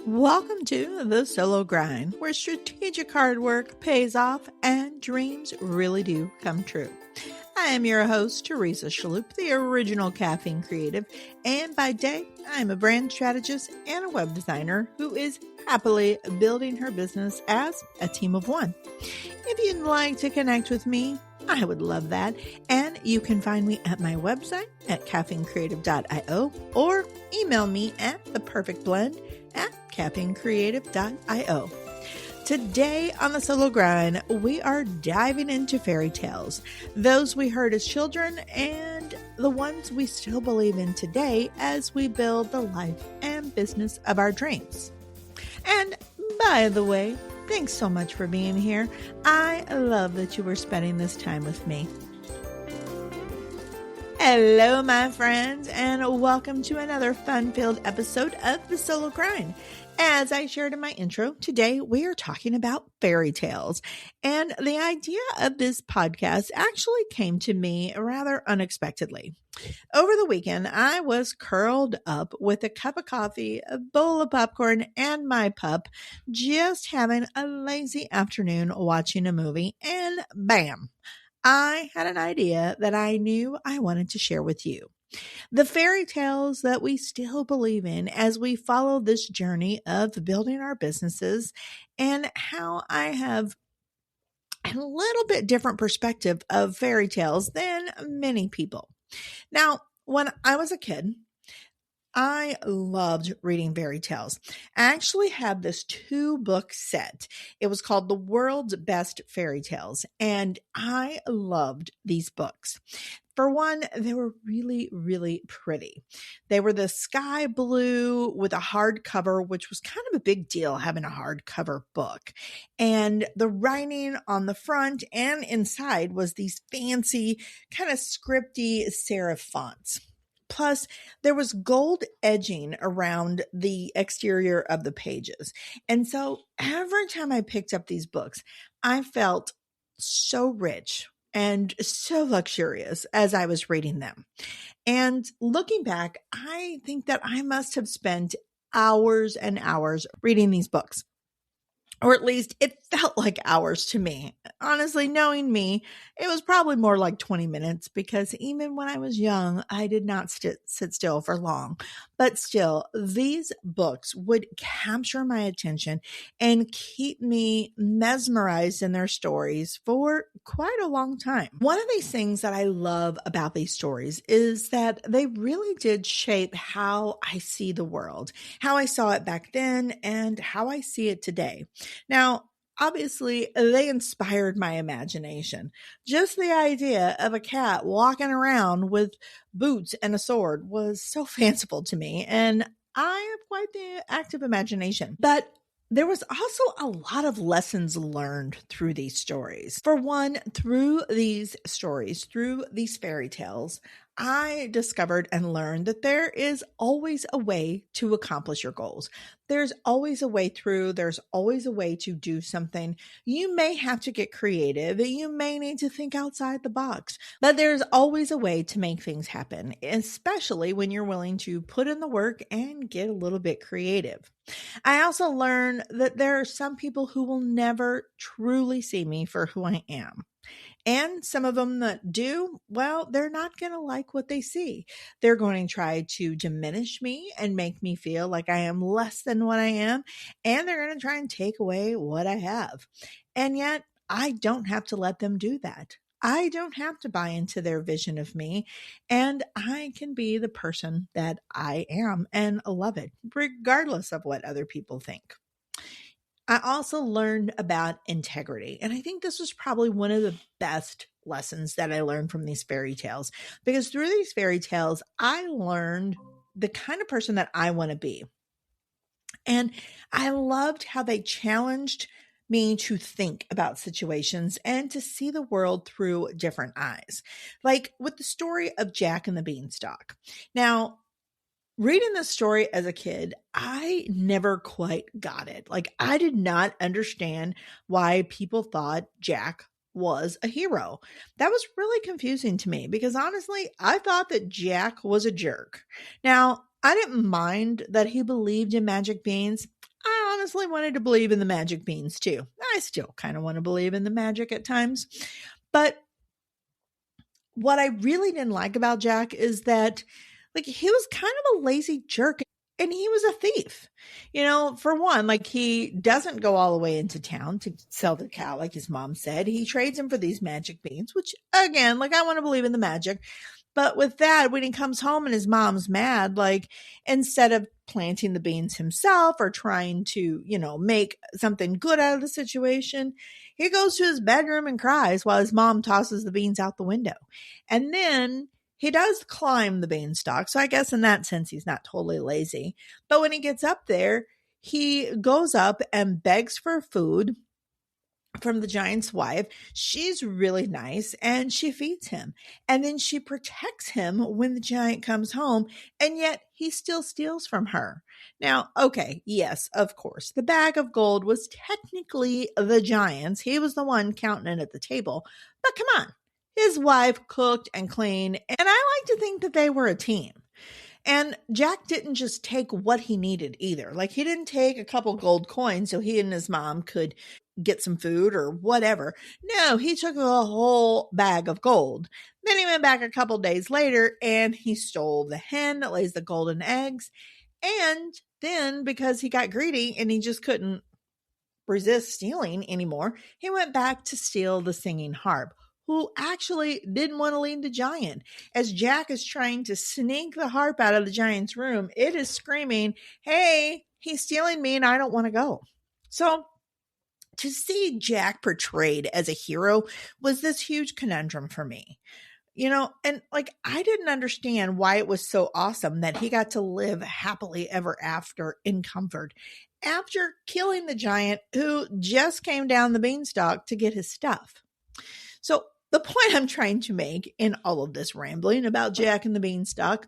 Welcome to the Solo Grind, where strategic hard work pays off and dreams really do come true. I am your host, Teresa Shaloop, the original caffeine creative, and by day, I'm a brand strategist and a web designer who is happily building her business as a team of one. If you'd like to connect with me, I would love that, and you can find me at my website at caffeinecreative.io or email me at theperfectblend@caffeinecreative.io. Today on the Solo Grind, we are diving into fairy tales, those we heard as children and the ones we still believe in today as we build the life and business of our dreams. And by the way, thanks so much for being here. I love that you were spending this time with me. Hello, my friends, and welcome to another fun-filled episode of the Solo Grind. As I shared in my intro, today we are talking about fairy tales. And the idea of this podcast actually came to me rather unexpectedly. Over the weekend, I was curled up with a cup of coffee, a bowl of popcorn, and my pup, just having a lazy afternoon watching a movie, and bam! I had an idea that I knew I wanted to share with you. The fairy tales that we still believe in as we follow this journey of building our businesses, and how I have a little bit different perspective of fairy tales than many people. Now, when I was a kid, I loved reading fairy tales. I actually had this 2-book set. It was called The World's Best Fairy Tales, and I loved these books. For one, they were really, really pretty. They were the sky blue with a hardcover, which was kind of a big deal having a hardcover book. And the writing on the front and inside was these fancy, kind of scripty serif fonts. Plus, there was gold edging around the exterior of the pages. And so every time I picked up these books, I felt so rich and so luxurious as I was reading them. And looking back, I think that I must have spent hours and hours reading these books. Or at least it felt like hours to me. Honestly, knowing me, it was probably more like 20 minutes because even when I was young, I did not sit still for long. But still, these books would capture my attention and keep me mesmerized in their stories for quite a long time. One of these things that I love about these stories is that they really did shape how I see the world, how I saw it back then, and how I see it today. Now, obviously, they inspired my imagination. Just the idea of a cat walking around with boots and a sword was so fanciful to me, and I have quite the active imagination. But there was also a lot of lessons learned through these stories. For one, through these stories, through these fairy tales, I discovered and learned that there is always a way to accomplish your goals. There's always a way through. There's always a way to do something. You may have to get creative. You may need to think outside the box, but there's always a way to make things happen, especially when you're willing to put in the work and get a little bit creative. I also learned that there are some people who will never truly see me for who I am. And some of them that do, well, they're not going to like what they see. They're going to try to diminish me and make me feel like I am less than what I am. And they're going to try and take away what I have. And yet I don't have to let them do that. I don't have to buy into their vision of me, and I can be the person that I am and love it, regardless of what other people think. I also learned about integrity, and I think this was probably one of the best lessons that I learned from these fairy tales, because through these fairy tales, I learned the kind of person that I want to be. And I loved how they challenged me to think about situations and to see the world through different eyes. Like with the story of Jack and the Beanstalk. Now, reading this story as a kid, I never quite got it. Like, I did not understand why people thought Jack was a hero. That was really confusing to me because honestly, I thought that Jack was a jerk. Now, I didn't mind that he believed in magic beans. honestly wanted to believe in the magic beans too. I still kind of want to believe in the magic at times. But what I really didn't like about Jack is that, like, he was kind of a lazy jerk and he was a thief. For one, like, he doesn't go all the way into town to sell the cow, like his mom said. He trades him for these magic beans, which, again, like, I want to believe in the magic. But with that, when he comes home and his mom's mad, like, instead of planting the beans himself or trying to, make something good out of the situation, he goes to his bedroom and cries while his mom tosses the beans out the window. And then he does climb the beanstalk. So I guess in that sense, he's not totally lazy. But when he gets up there, he goes up and begs for food from the giant's wife. She's really nice and she feeds him. And then she protects him when the giant comes home, and yet he still steals from her. Now, okay, yes, of course, the bag of gold was technically the giant's. He was the one counting it at the table. But come on, his wife cooked and cleaned, and I like to think that they were a team. And Jack didn't just take what he needed either. Like, he didn't take a couple gold coins so he and his mom could get some food or whatever. No, he took a whole bag of gold. Then he went back a couple days later and he stole the hen that lays the golden eggs. And then, because he got greedy and he just couldn't resist stealing anymore, he went back to steal the singing harp, who actually didn't want to leave the giant. As Jack is trying to sneak the harp out of the giant's room, it is screaming, "Hey, he's stealing me and I don't want to go." So to see Jack portrayed as a hero was this huge conundrum for me. And like, I didn't understand why it was so awesome that he got to live happily ever after in comfort after killing the giant who just came down the beanstalk to get his stuff. So the point I'm trying to make in all of this rambling about Jack and the Beanstalk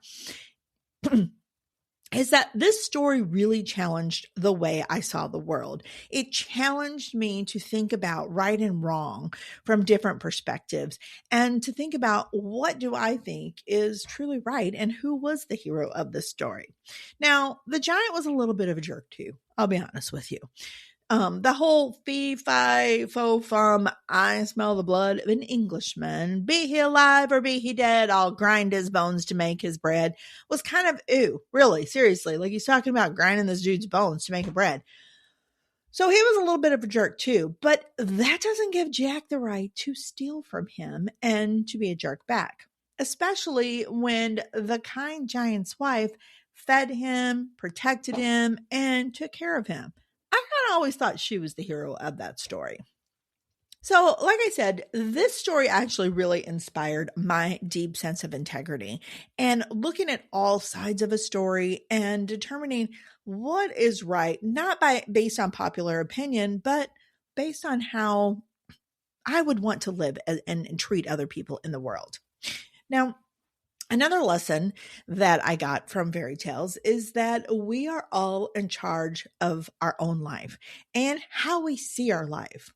is that this story really challenged the way I saw the world. It challenged me to think about right and wrong from different perspectives and to think about, what do I think is truly right and who was the hero of the story. Now, the giant was a little bit of a jerk too, I'll be honest with you. The whole fee, fi, fo, fum, I smell the blood of an Englishman, be he alive or be he dead, I'll grind his bones to make his bread, was kind of, ew, really, seriously, like, he's talking about grinding this dude's bones to make a bread. So he was a little bit of a jerk too, but that doesn't give Jack the right to steal from him and to be a jerk back, especially when the kind giant's wife fed him, protected him, and took care of him. I kind of always thought she was the hero of that story. So, like I said, this story actually really inspired my deep sense of integrity and looking at all sides of a story and determining what is right, not based on popular opinion, but based on how I would want to live and treat other people in the world. Now, another lesson that I got from fairy tales is that we are all in charge of our own life and how we see our life.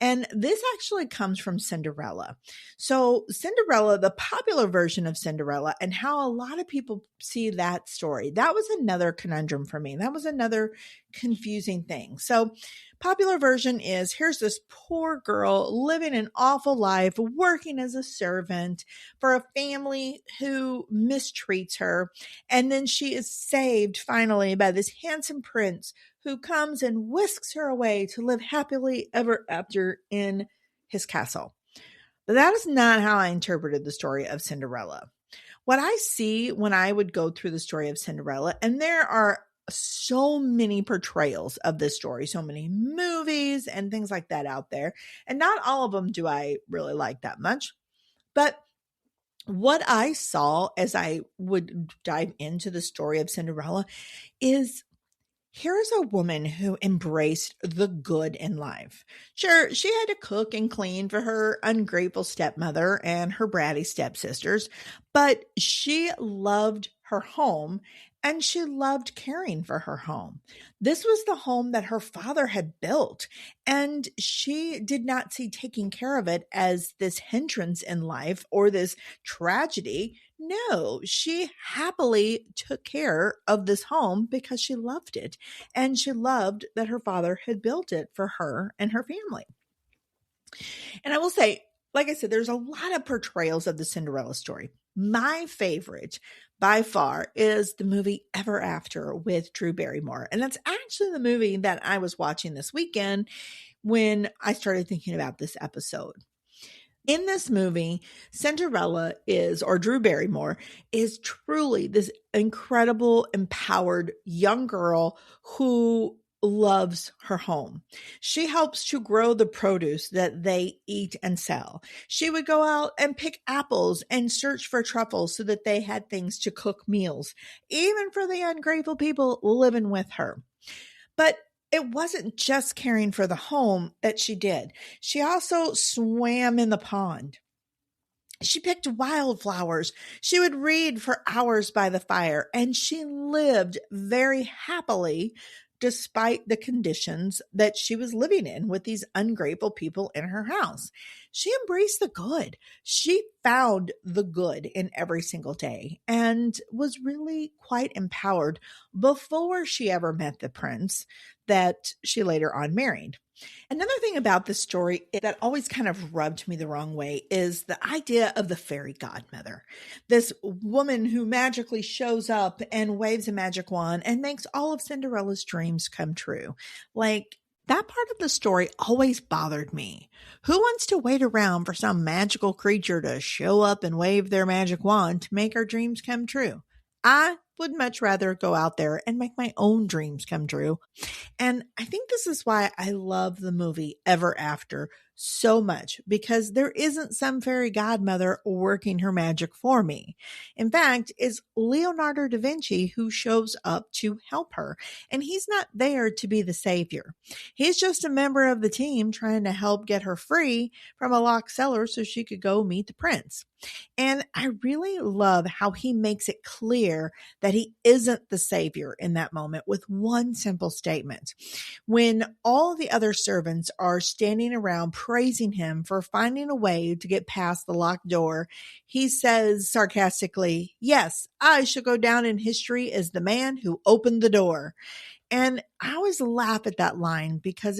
And this actually comes from Cinderella. So Cinderella, the popular version of Cinderella, and how a lot of people see that story, that was another conundrum for me. That was another confusing thing. So popular version is, here's this poor girl living an awful life, working as a servant for a family who mistreats her. And then she is saved finally by this handsome prince who comes and whisks her away to live happily ever after in his castle. But that is not how I interpreted the story of Cinderella. What I see when I would go through the story of Cinderella, and there are so many portrayals of this story, so many movies and things like that out there, and not all of them do I really like that much. But what I saw as I would dive into the story of Cinderella is, here's a woman who embraced the good in life. Sure, she had to cook and clean for her ungrateful stepmother and her bratty stepsisters, but she loved her home and she loved caring for her home. This was the home that her father had built, and she did not see taking care of it as this hindrance in life or this tragedy. No, she happily took care of this home because she loved it, and she loved that her father had built it for her and her family. And I will say, like I said, there's a lot of portrayals of the Cinderella story. My favorite by far is the movie Ever After with Drew Barrymore. And that's actually the movie that I was watching this weekend when I started thinking about this episode. In this movie, Cinderella is, or Drew Barrymore, is truly this incredible, empowered young girl who loves her home. She helps to grow the produce that they eat and sell. She would go out and pick apples and search for truffles so that they had things to cook meals, even for the ungrateful people living with her. But it wasn't just caring for the home that she did. She also swam in the pond. She picked wildflowers. She would read for hours by the fire, and she lived very happily despite the conditions that she was living in with these ungrateful people in her house. She embraced the good. She found the good in every single day and was really quite empowered before she ever met the prince that she later on married. Another thing about this story that always kind of rubbed me the wrong way is the idea of the fairy godmother. This woman who magically shows up and waves a magic wand and makes all of Cinderella's dreams come true. Like, that part of the story always bothered me. Who wants to wait around for some magical creature to show up and wave their magic wand to make our dreams come true? I would much rather go out there and make my own dreams come true. And I think this is why I love the movie Ever After so much, because there isn't some fairy godmother working her magic for me. In fact, it's Leonardo da Vinci who shows up to help her, and he's not there to be the savior. He's just a member of the team trying to help get her free from a locked cellar so she could go meet the prince. And I really love how he makes it clear that he isn't the savior in that moment with one simple statement. When all the other servants are standing around praising him for finding a way to get past the locked door, he says sarcastically, "Yes, I shall go down in history as the man who opened the door." And I always laugh at that line because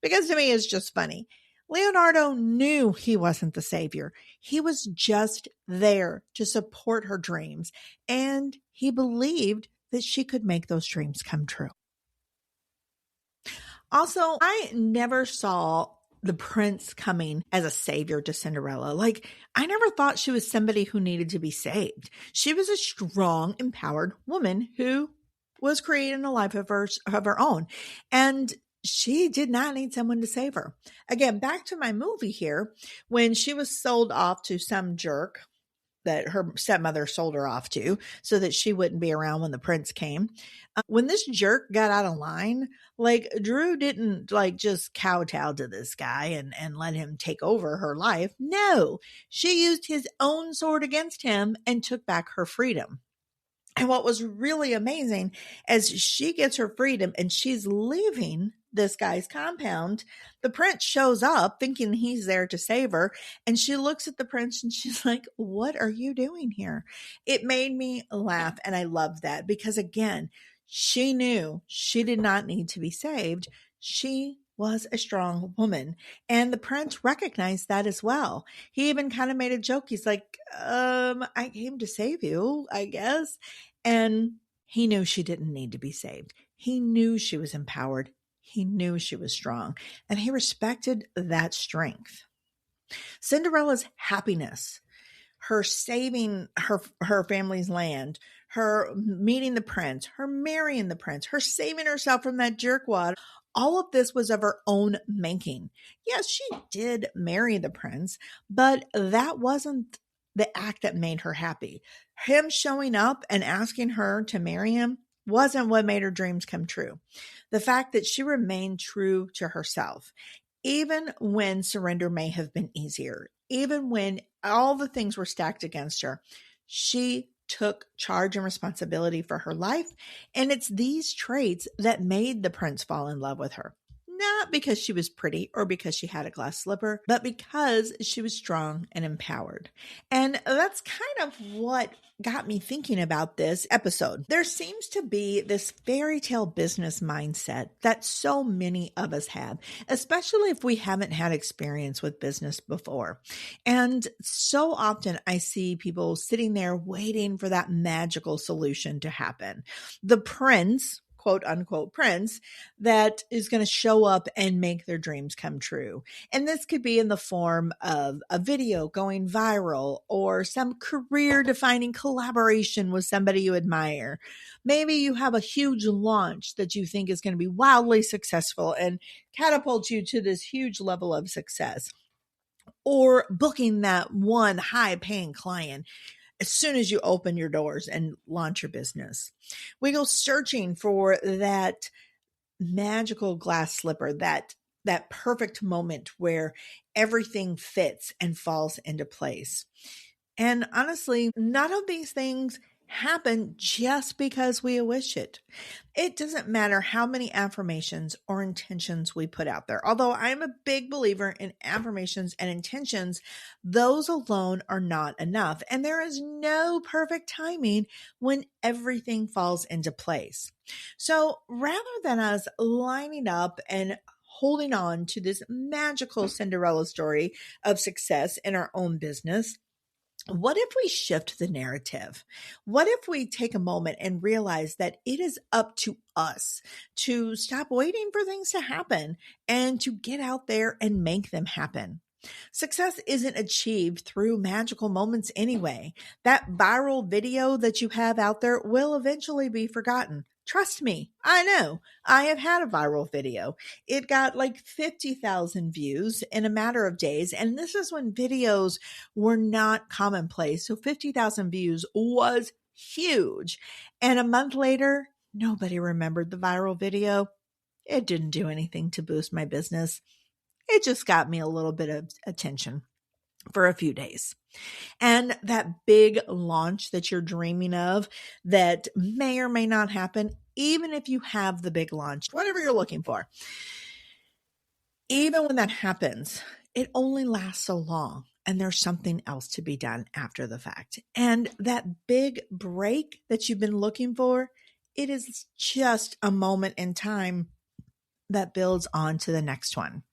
because to me it's just funny. Leonardo knew he wasn't the savior. He was just there to support her dreams, and he believed that she could make those dreams come true. Also, I never saw the prince coming as a savior to Cinderella. Like, I never thought she was somebody who needed to be saved. She was a strong, empowered woman who was creating a life of her own. And she did not need someone to save her. Again, back to my movie here, when she was sold off to some jerk that her stepmother sold her off to so that she wouldn't be around when the prince came. When this jerk got out of line, like, Drew didn't like just kowtow to this guy and let him take over her life. No, she used his own sword against him and took back her freedom. And what was really amazing as she gets her freedom and she's leaving this guy's compound, the prince shows up thinking he's there to save her. And she looks at the prince and she's like, "What are you doing here?" It made me laugh. And I loved that because, again, she knew she did not need to be saved. She was a strong woman. And the prince recognized that as well. He even kind of made a joke. He's like, "I came to save you, I guess." And he knew she didn't need to be saved. He knew she was empowered. He knew she was strong. And he respected that strength. Cinderella's happiness, her saving her family's land, her meeting the prince, her marrying the prince, her saving herself from that jerkwad, all of this was of her own making. Yes, she did marry the prince, but that wasn't the act that made her happy. Him showing up and asking her to marry him wasn't what made her dreams come true. The fact that she remained true to herself, even when surrender may have been easier, even when all the things were stacked against her, she took charge and responsibility for her life, and it's these traits that made the prince fall in love with her. Not because she was pretty or because she had a glass slipper, but because she was strong and empowered. And that's kind of what got me thinking about this episode. There seems to be this fairy tale business mindset that so many of us have, especially if we haven't had experience with business before. And so often I see people sitting there waiting for that magical solution to happen. The prince, quote unquote prince, that is going to show up and make their dreams come true. And this could be in the form of a video going viral or some career defining collaboration with somebody you admire. Maybe you have a huge launch that you think is going to be wildly successful and catapult you to this huge level of success. Or booking that one high paying client as soon as you open your doors and launch your business. We go searching for that magical glass slipper, that perfect moment where everything fits and falls into place. And honestly, none of these things happen just because we wish it. It doesn't matter how many affirmations or intentions we put out there. Although I'm a big believer in affirmations and intentions, those alone are not enough. And there is no perfect timing when everything falls into place. So rather than us lining up and holding on to this magical Cinderella story of success in our own business, what if we shift the narrative? What if we take a moment and realize that it is up to us to stop waiting for things to happen and to get out there and make them happen? Success isn't achieved through magical moments anyway. That viral video that you have out there will eventually be forgotten. Trust me, I know. I have had a viral video. It got like 50,000 views in a matter of days. And this is when videos were not commonplace. So 50,000 views was huge. And a month later, nobody remembered the viral video. It didn't do anything to boost my business. It just got me a little bit of attention for a few days. And that big launch that you're dreaming of that may or may not happen, even if you have the big launch, whatever you're looking for, even when that happens, it only lasts so long. And there's something else to be done after the fact. And that big break that you've been looking for, it is just a moment in time that builds on to the next one.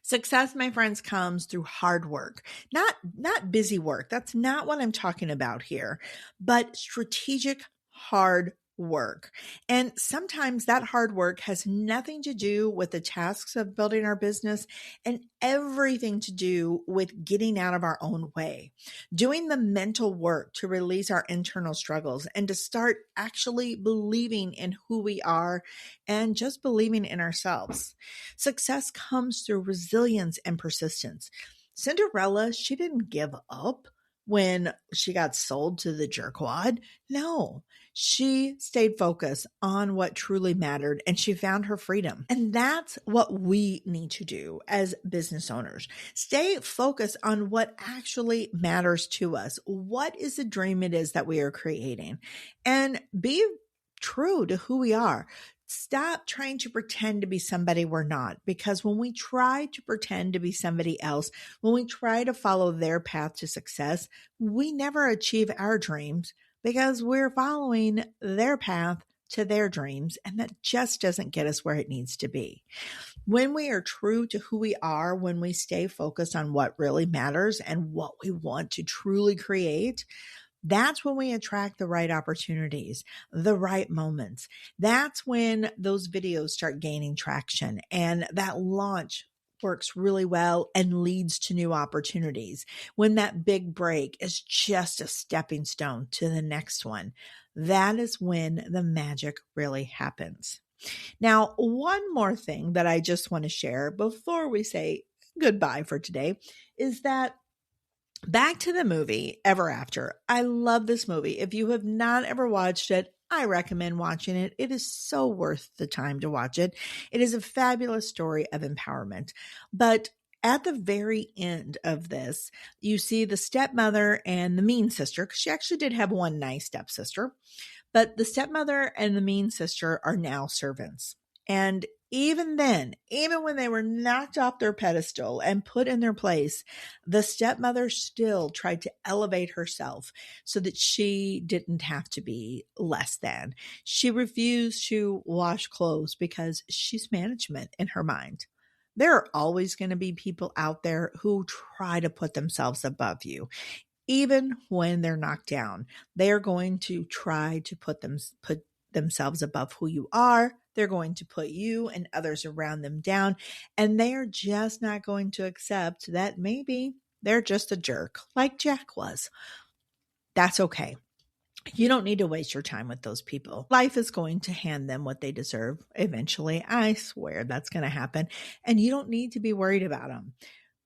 Success, my friends, comes through hard work, not busy work. That's not what I'm talking about here, but strategic hard work. And sometimes that hard work has nothing to do with the tasks of building our business and everything to do with getting out of our own way, doing the mental work to release our internal struggles and to start actually believing in who we are and just believing in ourselves. Success comes through resilience and persistence. Cinderella, she didn't give up when she got sold to the jerkwad. No, she stayed focused on what truly mattered and she found her freedom. And that's what we need to do as business owners. Stay focused on what actually matters to us. What is the dream it is that we are creating? And be true to who we are. Stop trying to pretend to be somebody we're not, because when we try to pretend to be somebody else, when we try to follow their path to success, we never achieve our dreams because we're following their path to their dreams, and that just doesn't get us where it needs to be. When we are true to who we are, when we stay focused on what really matters and what we want to truly create, that's when we attract the right opportunities, the right moments. That's when those videos start gaining traction and that launch works really well and leads to new opportunities. When that big break is just a stepping stone to the next one, that is when the magic really happens. Now, one more thing that I just want to share before we say goodbye for today is that back to the movie Ever After. I love this movie. If you have not ever watched it, I recommend watching it. It is so worth the time to watch it. It is a fabulous story of empowerment. But At the very end of this, you see the stepmother and the mean sister, because she actually did have one nice stepsister, but the stepmother and the mean sister are now servants. And even then, even when they were knocked off their pedestal and put in their place, the stepmother still tried to elevate herself so that she didn't have to be less than. She refused to wash clothes because she's management in her mind. There are always going to be people out there who try to put themselves above you. Even when they're knocked down, they are going to try to put themselves above who you are. They're going to put you and others around them down, and they are just not going to accept that maybe they're just a jerk like Jack was. That's okay. You don't need to waste your time with those people. Life is going to hand them what they deserve eventually. I swear that's going to happen. And you don't need to be worried about them.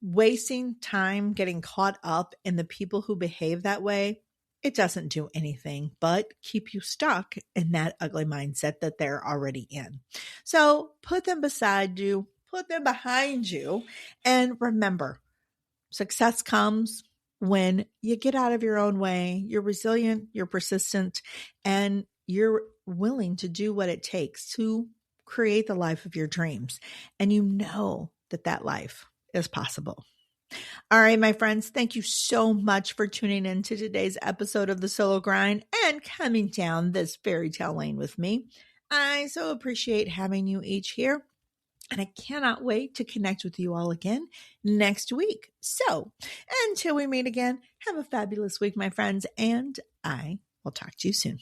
Wasting time getting caught up in the people who behave that way, it doesn't do anything but keep you stuck in that ugly mindset that they're already in. So put them beside you, put them behind you, and remember, success comes when you get out of your own way, you're resilient, you're persistent, and you're willing to do what it takes to create the life of your dreams. And you know that that life is possible. All right, my friends, thank you so much for tuning in to today's episode of The Solo Grind and coming down this fairy tale lane with me. I so appreciate having you each here. And I cannot wait to connect with you all again next week. So until we meet again, have a fabulous week, my friends, and I will talk to you soon.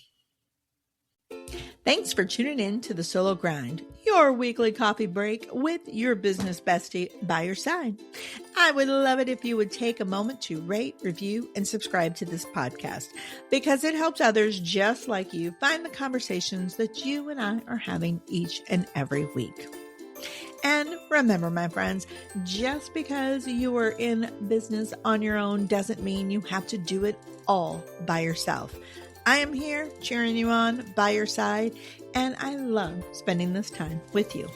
Thanks for tuning in to The Solo Grind, your weekly coffee break with your business bestie by your side. I would love it if you would take a moment to rate, review, and subscribe to this podcast because it helps others just like you find the conversations that you and I are having each and every week. And remember, my friends, just because you are in business on your own doesn't mean you have to do it all by yourself. I am here cheering you on by your side, and I love spending this time with you.